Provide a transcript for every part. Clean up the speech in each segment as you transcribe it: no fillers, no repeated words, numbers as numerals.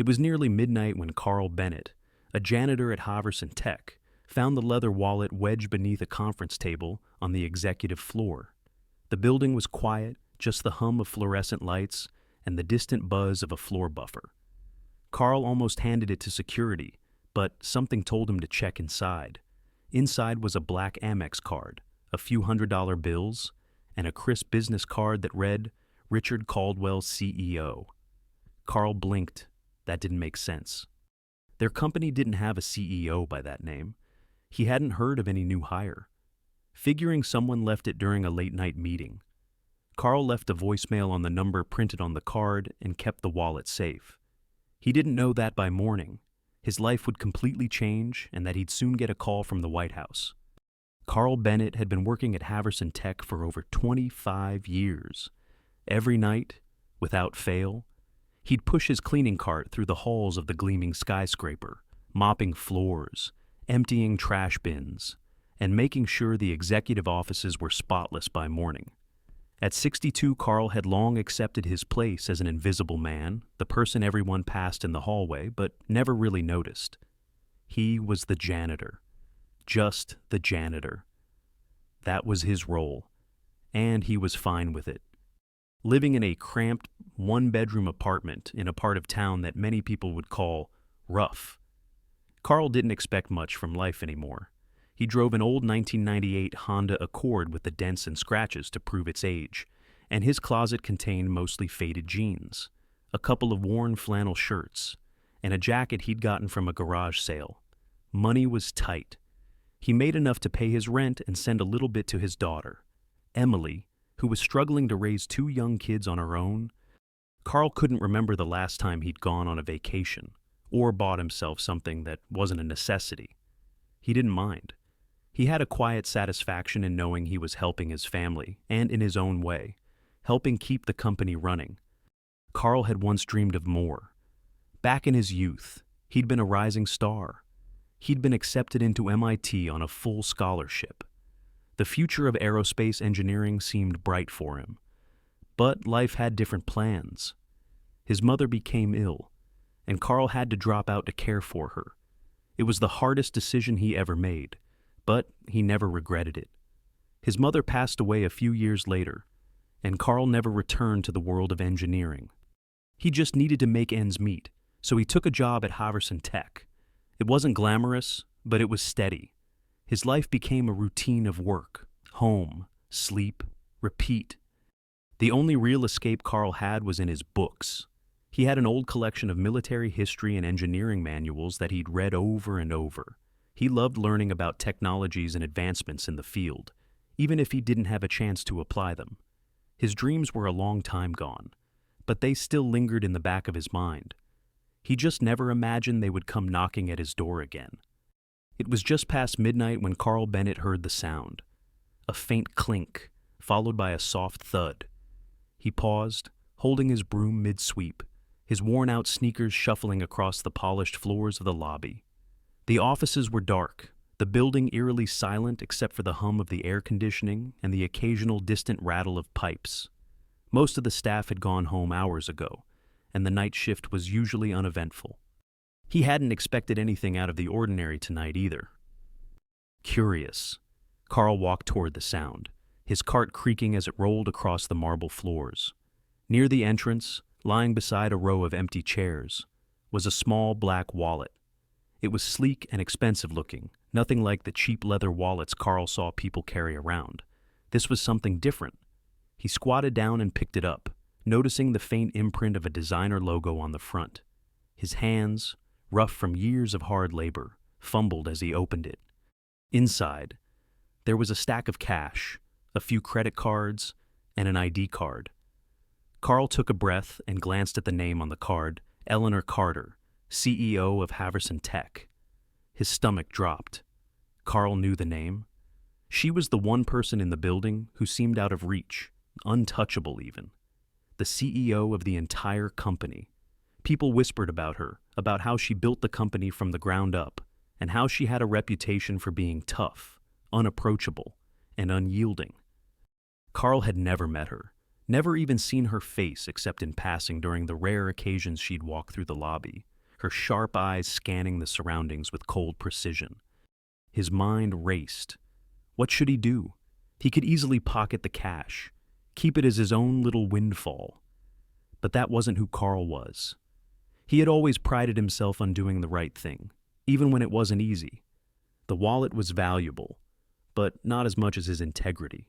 It was nearly midnight when Carl Bennett, a janitor at Haverson Tech, found the leather wallet wedged beneath a conference table on the executive floor. The building was quiet, just the hum of fluorescent lights and the distant buzz of a floor buffer. Carl almost handed it to security, but something told him to check inside. Inside was a black Amex card, a few $100 bills, and a crisp business card that read, Richard Caldwell, CEO. Carl blinked. That didn't make sense. Their company didn't have a CEO by that name. He hadn't heard of any new hire. Figuring someone left it during a late-night meeting. Carl left a voicemail on the number printed on the card and kept the wallet safe. He didn't know that by morning, his life would completely change and that he'd soon get a call from the White House. Carl Bennett had been working at Haverson Tech for over 25 years. Every night, without fail, he'd push his cleaning cart through the halls of the gleaming skyscraper, mopping floors, emptying trash bins, and making sure the executive offices were spotless by morning. At 62, Carl had long accepted his place as an invisible man, the person everyone passed in the hallway, but never really noticed. He was the janitor. Just the janitor. That was his role, and he was fine with it. Living in a cramped, one-bedroom apartment in a part of town that many people would call rough. Carl didn't expect much from life anymore. He drove an old 1998 Honda Accord with the dents and scratches to prove its age, and his closet contained mostly faded jeans, a couple of worn flannel shirts, and a jacket he'd gotten from a garage sale. Money was tight. He made enough to pay his rent and send a little bit to his daughter, Emily, who was struggling to raise 2 young kids on her own. Carl couldn't remember the last time he'd gone on a vacation or bought himself something that wasn't a necessity. He didn't mind. He had a quiet satisfaction in knowing he was helping his family, and in his own way, helping keep the company running. Carl had once dreamed of more. Back in his youth, he'd been a rising star. He'd been accepted into MIT on a full scholarship. The future of aerospace engineering seemed bright for him. But life had different plans. His mother became ill, and Carl had to drop out to care for her. It was the hardest decision he ever made, but he never regretted it. His mother passed away a few years later, and Carl never returned to the world of engineering. He just needed to make ends meet, so he took a job at Haverson Tech. It wasn't glamorous, but it was steady. His life became a routine of work, home, sleep, repeat. The only real escape Carl had was in his books. He had an old collection of military history and engineering manuals that he'd read over and over. He loved learning about technologies and advancements in the field, even if he didn't have a chance to apply them. His dreams were a long time gone, but they still lingered in the back of his mind. He just never imagined they would come knocking at his door again. It was just past midnight when Carl Bennett heard the sound. A faint clink, followed by a soft thud. He paused, holding his broom mid-sweep, his worn-out sneakers shuffling across the polished floors of the lobby. The offices were dark, the building eerily silent except for the hum of the air conditioning and the occasional distant rattle of pipes. Most of the staff had gone home hours ago, and the night shift was usually uneventful. He hadn't expected anything out of the ordinary tonight either. Curious, Carl walked toward the sound, his cart creaking as it rolled across the marble floors. Near the entrance, lying beside a row of empty chairs, was a small black wallet. It was sleek and expensive-looking, nothing like the cheap leather wallets Carl saw people carry around. This was something different. He squatted down and picked it up, noticing the faint imprint of a designer logo on the front. His hands, rough from years of hard labor, fumbled as he opened it. Inside, there was a stack of cash, a few credit cards, and an ID card. Carl took a breath and glanced at the name on the card, Eleanor Carter, CEO of Haverson Tech. His stomach dropped. Carl knew the name. She was the one person in the building who seemed out of reach, untouchable even. The CEO of the entire company. People whispered about her, about how she built the company from the ground up, and how she had a reputation for being tough, unapproachable, and unyielding. Carl had never met her, never even seen her face except in passing during the rare occasions she'd walk through the lobby. her sharp eyes scanning the surroundings with cold precision. His mind raced. What should he do? He could easily pocket the cash, keep it as his own little windfall. But that wasn't who Carl was. He had always prided himself on doing the right thing, even when it wasn't easy. The wallet was valuable, but not as much as his integrity.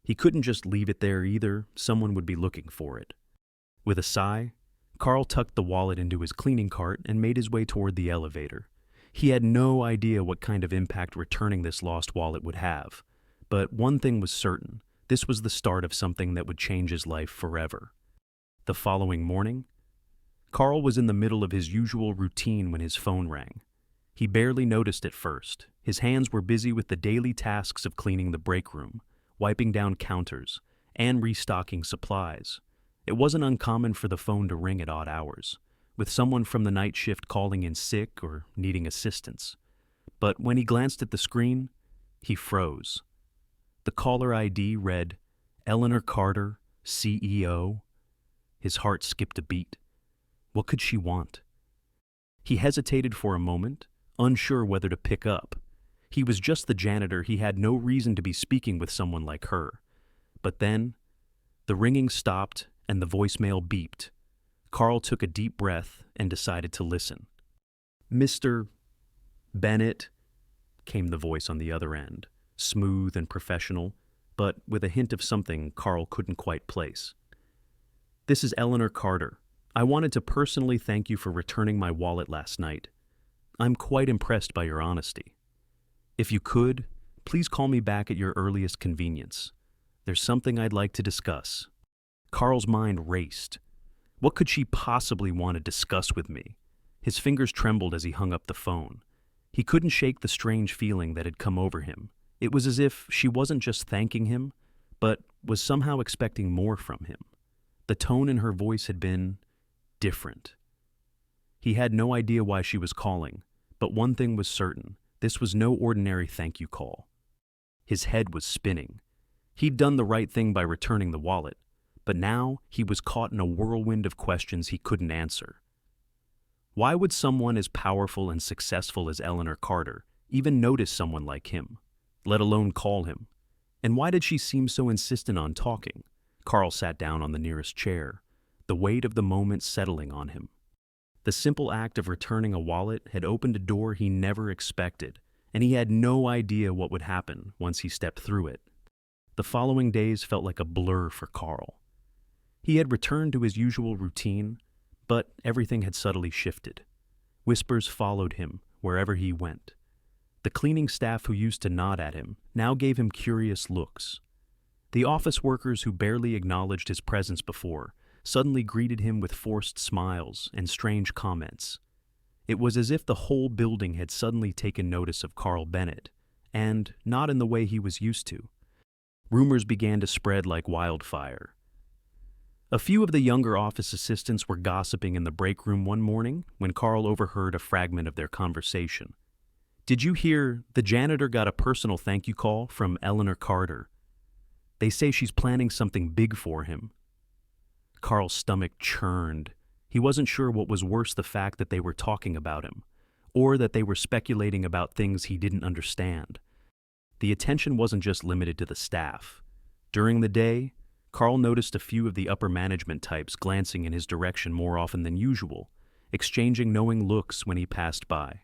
He couldn't just leave it there either, someone would be looking for it. With a sigh, Carl tucked the wallet into his cleaning cart and made his way toward the elevator. He had no idea what kind of impact returning this lost wallet would have, but one thing was certain: this was the start of something that would change his life forever. The following morning, Carl was in the middle of his usual routine when his phone rang. He barely noticed at first. His hands were busy with the daily tasks of cleaning the break room, wiping down counters, and restocking supplies. It wasn't uncommon for the phone to ring at odd hours, with someone from the night shift calling in sick or needing assistance. But when he glanced at the screen, he froze. The caller ID read, Eleanor Carter, CEO. His heart skipped a beat. What could she want? He hesitated for a moment, unsure whether to pick up. He was just the janitor. He had no reason to be speaking with someone like her. But then, the ringing stopped and the voicemail beeped. Carl took a deep breath and decided to listen. Mr. Bennett, came the voice on the other end, smooth and professional, but with a hint of something Carl couldn't quite place. This is Eleanor Carter. I wanted to personally thank you for returning my wallet last night. I'm quite impressed by your honesty. If you could, please call me back at your earliest convenience. There's something I'd like to discuss. Carl's mind raced. What could she possibly want to discuss with me? His fingers trembled as he hung up the phone. He couldn't shake the strange feeling that had come over him. It was as if she wasn't just thanking him, but was somehow expecting more from him. The tone in her voice had been different. He had no idea why she was calling, but one thing was certain: this was no ordinary thank you call. His head was spinning. He'd done the right thing by returning the wallet, but now he was caught in a whirlwind of questions he couldn't answer. Why would someone as powerful and successful as Eleanor Carter even notice someone like him, let alone call him? And why did she seem so insistent on talking? Carl sat down on the nearest chair, the weight of the moment settling on him. The simple act of returning a wallet had opened a door he never expected, and he had no idea what would happen once he stepped through it. The following days felt like a blur for Carl. He had returned to his usual routine, but everything had subtly shifted. Whispers followed him wherever he went. The cleaning staff who used to nod at him now gave him curious looks. The office workers who barely acknowledged his presence before suddenly greeted him with forced smiles and strange comments. It was as if the whole building had suddenly taken notice of Carl Bennett, and not in the way he was used to. Rumors began to spread like wildfire. A few of the younger office assistants were gossiping in the break room one morning when Carl overheard a fragment of their conversation. Did you hear the janitor got a personal thank you call from Eleanor Carter? They say she's planning something big for him. Carl's stomach churned. He wasn't sure what was worse, the fact that they were talking about him, or that they were speculating about things he didn't understand. The attention wasn't just limited to the staff. During the day, Carl noticed a few of the upper management types glancing in his direction more often than usual, exchanging knowing looks when he passed by.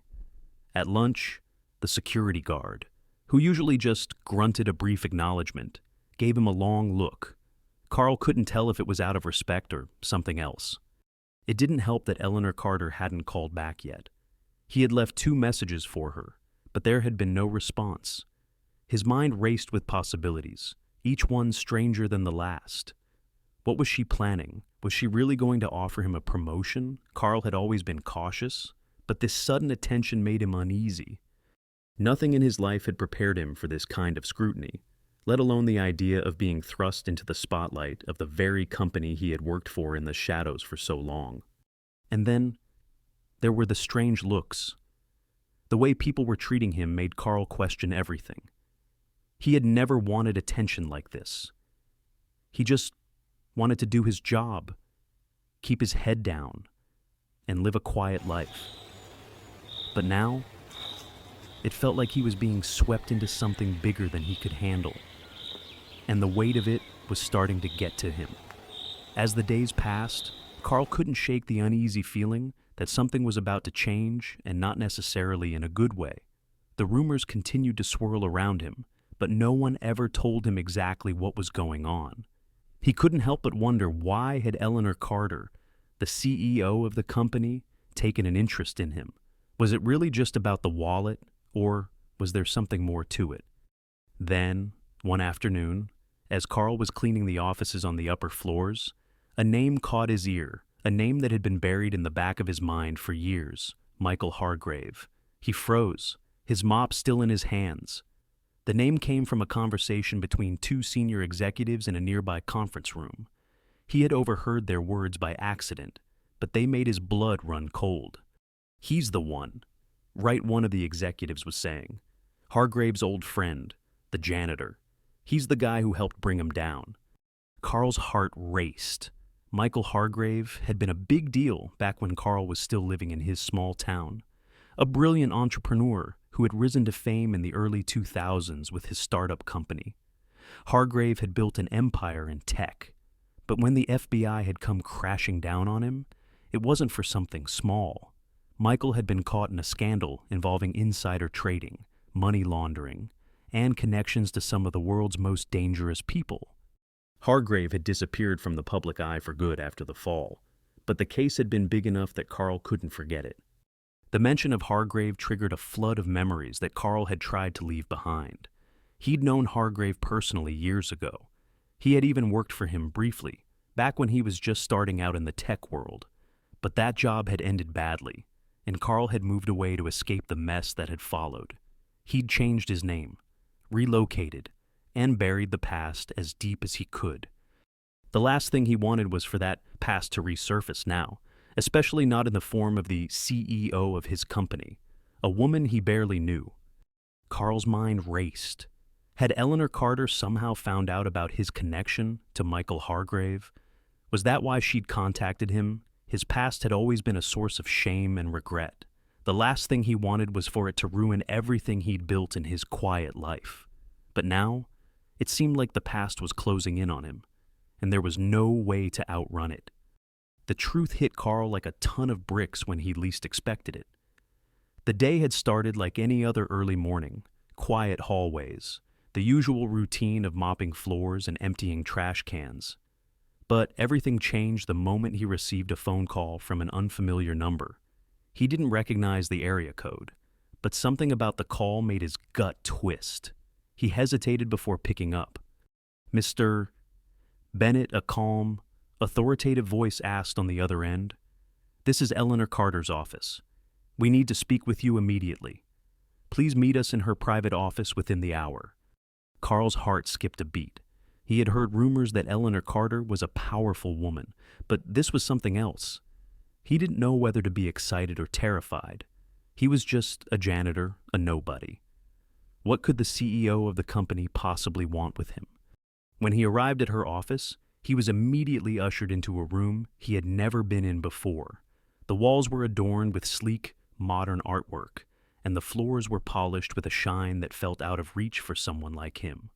At lunch, the security guard, who usually just grunted a brief acknowledgement, gave him a long look. Carl couldn't tell if it was out of respect or something else. It didn't help that Eleanor Carter hadn't called back yet. He had left 2 messages for her, but there had been no response. His mind raced with possibilities, each one stranger than the last. What was she planning? Was she really going to offer him a promotion? Carl had always been cautious, but this sudden attention made him uneasy. Nothing in his life had prepared him for this kind of scrutiny, let alone the idea of being thrust into the spotlight of the very company he had worked for in the shadows for so long. And then, there were the strange looks. The way people were treating him made Carl question everything. He had never wanted attention like this. He just wanted to do his job, keep his head down. and live a quiet life. But now, it felt like he was being swept into something bigger than he could handle, and the weight of it was starting to get to him. As the days passed, Carl couldn't shake the uneasy feeling that something was about to change, and not necessarily in a good way. The rumors continued to swirl around him, but no one ever told him exactly what was going on. He couldn't help but wonder, why had Eleanor Carter, the CEO of the company, taken an interest in him? Was it really just about the wallet, or was there something more to it? Then, one afternoon, as Carl was cleaning the offices on the upper floors, a name caught his ear, a name that had been buried in the back of his mind for years: Michael Hargrave. He froze, his mop still in his hands. The name came from a conversation between two senior executives in a nearby conference room. He had overheard their words by accident, but they made his blood run cold. "He's the one," right, one of the executives was saying. "Hargrave's old friend, the janitor. He's the guy who helped bring him down." Carl's heart raced. Michael Hargrave had been a big deal back when Carl was still living in his small town. A brilliant entrepreneur who had risen to fame in the early 2000s with his startup company. Hargrave had built an empire in tech, but when the FBI had come crashing down on him, it wasn't for something small. Michael had been caught in a scandal involving insider trading, money laundering, and connections to some of the world's most dangerous people. Hargrave had disappeared from the public eye for good after the fall, but the case had been big enough that Carl couldn't forget it. The mention of Hargrave triggered a flood of memories that Carl had tried to leave behind. He'd known Hargrave personally years ago. He had even worked for him briefly, back when he was just starting out in the tech world. But that job had ended badly, and Carl had moved away to escape the mess that had followed. He'd changed his name, relocated, and buried the past as deep as he could. The last thing he wanted was for that past to resurface now, especially not in the form of the CEO of his company, a woman he barely knew. Carl's mind raced. Had Eleanor Carter somehow found out about his connection to Michael Hargrave? Was that why she'd contacted him? His past had always been a source of shame and regret. The last thing he wanted was for it to ruin everything he'd built in his quiet life. But now, it seemed like the past was closing in on him, and there was no way to outrun it. The truth hit Carl like a ton of bricks when he least expected it. The day had started like any other early morning: quiet hallways, the usual routine of mopping floors and emptying trash cans. But everything changed the moment he received a phone call from an unfamiliar number. He didn't recognize the area code, but something about the call made his gut twist. He hesitated before picking up. "Mr. Bennett," a calm, authoritative voice asked on the other end. "This is Eleanor Carter's office. We need to speak with you immediately. Please meet us in her private office within the hour." Carl's heart skipped a beat. He had heard rumors that Eleanor Carter was a powerful woman, but this was something else. He didn't know whether to be excited or terrified. He was just a janitor, a nobody. What could the CEO of the company possibly want with him? When he arrived at her office, he was immediately ushered into a room he had never been in before. The walls were adorned with sleek, modern artwork, and the floors were polished with a shine that felt out of reach for someone like him.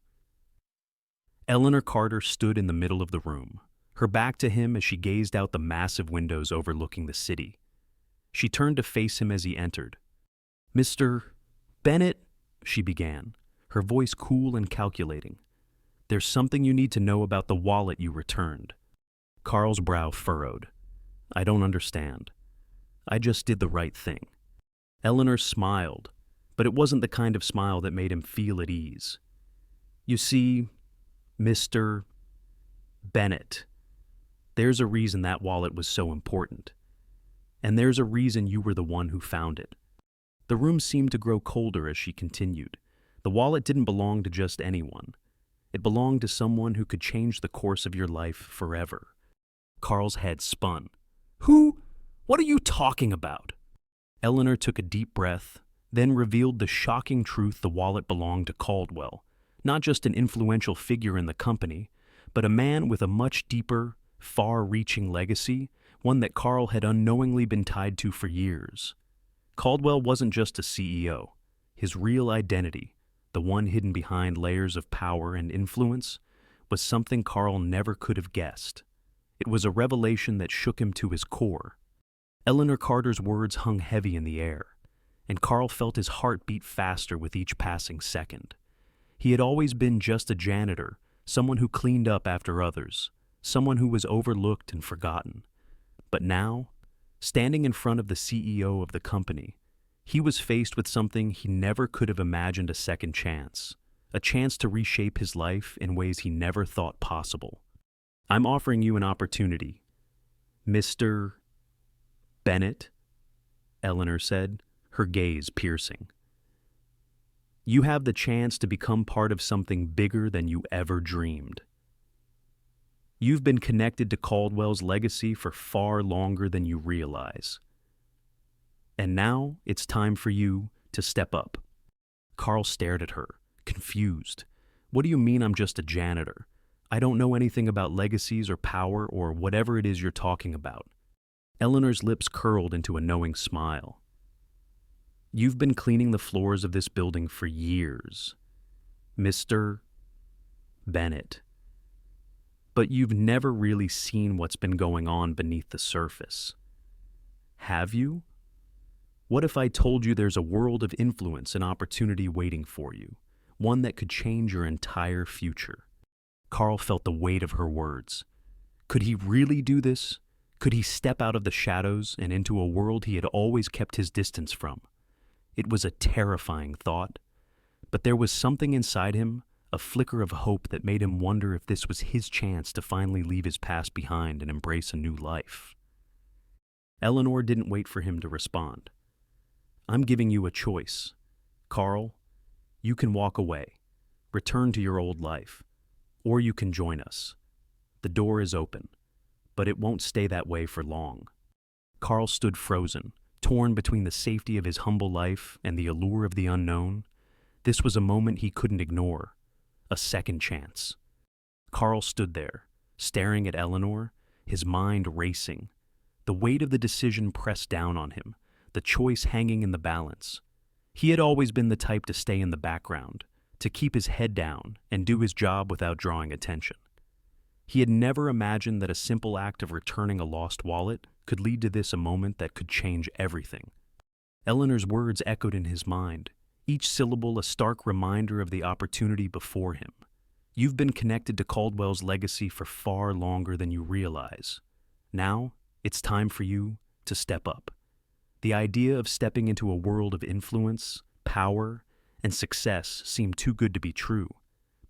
Eleanor Carter stood in the middle of the room, her back to him as she gazed out the massive windows overlooking the city. She turned to face him as he entered. "Mr. Bennett," she began, her voice cool and calculating. "There's something you need to know about the wallet you returned." Carl's brow furrowed. "I don't understand. I just did the right thing." Eleanor smiled, but it wasn't the kind of smile that made him feel at ease. "You see, Mr. Bennett, there's a reason that wallet was so important. And there's a reason you were the one who found it." The room seemed to grow colder as she continued. The wallet didn't belong to just anyone. It belonged to someone who could change the course of your life forever. Carl's head spun. "Who? What are you talking about?" Eleanor took a deep breath, then revealed the shocking truth: the wallet belonged to Caldwell, not just an influential figure in the company, but a man with a much deeper, far-reaching legacy, one that Carl had unknowingly been tied to for years. Caldwell wasn't just a CEO. His real identity, the one hidden behind layers of power and influence, was something Carl never could have guessed. It was a revelation that shook him to his core. Eleanor Carter's words hung heavy in the air, and Carl felt his heart beat faster with each passing second. He had always been just a janitor, someone who cleaned up after others, someone who was overlooked and forgotten. But now, standing in front of the CEO of the company, he was faced with something he never could have imagined: a second chance, a chance to reshape his life in ways he never thought possible. "I'm offering you an opportunity, Mr. Bennett," Eleanor said, her gaze piercing. "You have the chance to become part of something bigger than you ever dreamed. You've been connected to Caldwell's legacy for far longer than you realize. And now it's time for you to step up." Carl stared at her, confused. "What do you mean I'm just a janitor? I don't know anything about legacies or power or whatever it is you're talking about." Eleanor's lips curled into a knowing smile. "You've been cleaning the floors of this building for years, Mr. Bennett. But you've never really seen what's been going on beneath the surface. Have you? What if I told you there's a world of influence and opportunity waiting for you, one that could change your entire future?" Carl felt the weight of her words. Could he really do this? Could he step out of the shadows and into a world he had always kept his distance from? It was a terrifying thought, but there was something inside him, a flicker of hope that made him wonder if this was his chance to finally leave his past behind and embrace a new life. Eleanor didn't wait for him to respond. "I'm giving you a choice. Carl, you can walk away, return to your old life, or you can join us. The door is open, but it won't stay that way for long." Carl stood frozen, torn between the safety of his humble life and the allure of the unknown. This was a moment he couldn't ignore. A second chance. Carl stood there, staring at Eleanor, his mind racing. The weight of the decision pressed down on him, the choice hanging in the balance. He had always been the type to stay in the background, to keep his head down and do his job without drawing attention. He had never imagined that a simple act of returning a lost wallet could lead to this, a moment that could change everything. Eleanor's words echoed in his mind, each syllable a stark reminder of the opportunity before him. "You've been connected to Caldwell's legacy for far longer than you realize. Now, it's time for you to step up." The idea of stepping into a world of influence, power, and success seemed too good to be true.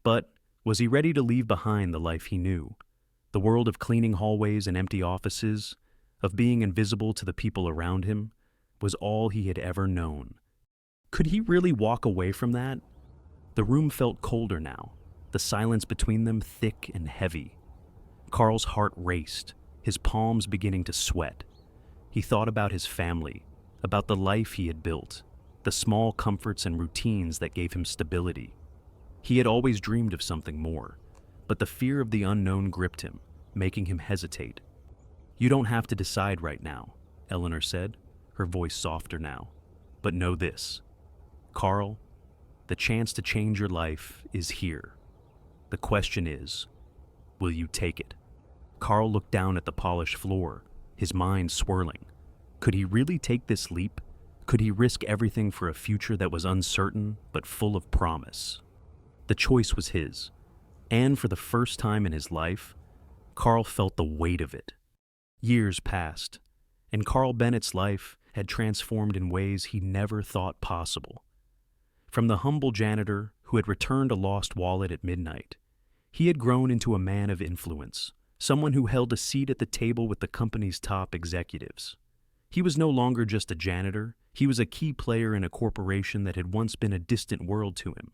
But was he ready to leave behind the life he knew? The world of cleaning hallways and empty offices, of being invisible to the people around him, was all he had ever known. Could he really walk away from that? The room felt colder now, the silence between them thick and heavy. Carl's heart raced, his palms beginning to sweat. He thought about his family, about the life he had built, the small comforts and routines that gave him stability. He had always dreamed of something more, but the fear of the unknown gripped him, making him hesitate. "You don't have to decide right now," Eleanor said, her voice softer now. "But know this. Carl, the chance to change your life is here. The question is, will you take it?" Carl looked down at the polished floor, his mind swirling. Could he really take this leap? Could he risk everything for a future that was uncertain but full of promise? The choice was his, and for the first time in his life, Carl felt the weight of it. Years passed, and Carl Bennett's life had transformed in ways he never thought possible. From the humble janitor who had returned a lost wallet at midnight, he had grown into a man of influence, someone who held a seat at the table with the company's top executives. He was no longer just a janitor, he was a key player in a corporation that had once been a distant world to him.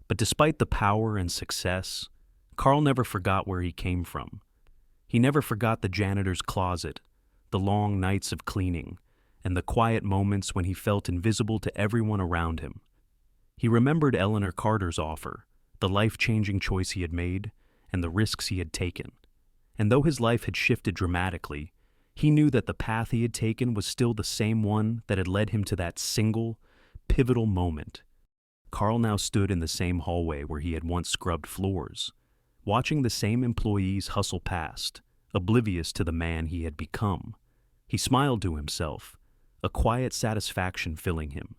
But despite the power and success, Carl never forgot where he came from. He never forgot the janitor's closet, the long nights of cleaning, and the quiet moments when he felt invisible to everyone around him. He remembered Eleanor Carter's offer, the life-changing choice he had made, and the risks he had taken. And though his life had shifted dramatically, He knew that the path he had taken was still the same one that had led him to that single, pivotal moment. Carl now stood in the same hallway where he had once scrubbed floors, watching the same employees hustle past, oblivious to the man he had become. He smiled to himself, a quiet satisfaction filling him.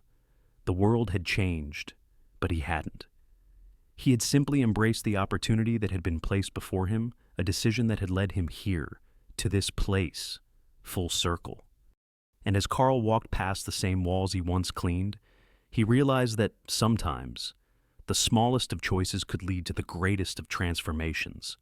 The world had changed, but he hadn't. He had simply embraced the opportunity that had been placed before him, a decision that had led him here, to this place, full circle. And as Carl walked past the same walls he once cleaned, he realized that sometimes the smallest of choices could lead to the greatest of transformations.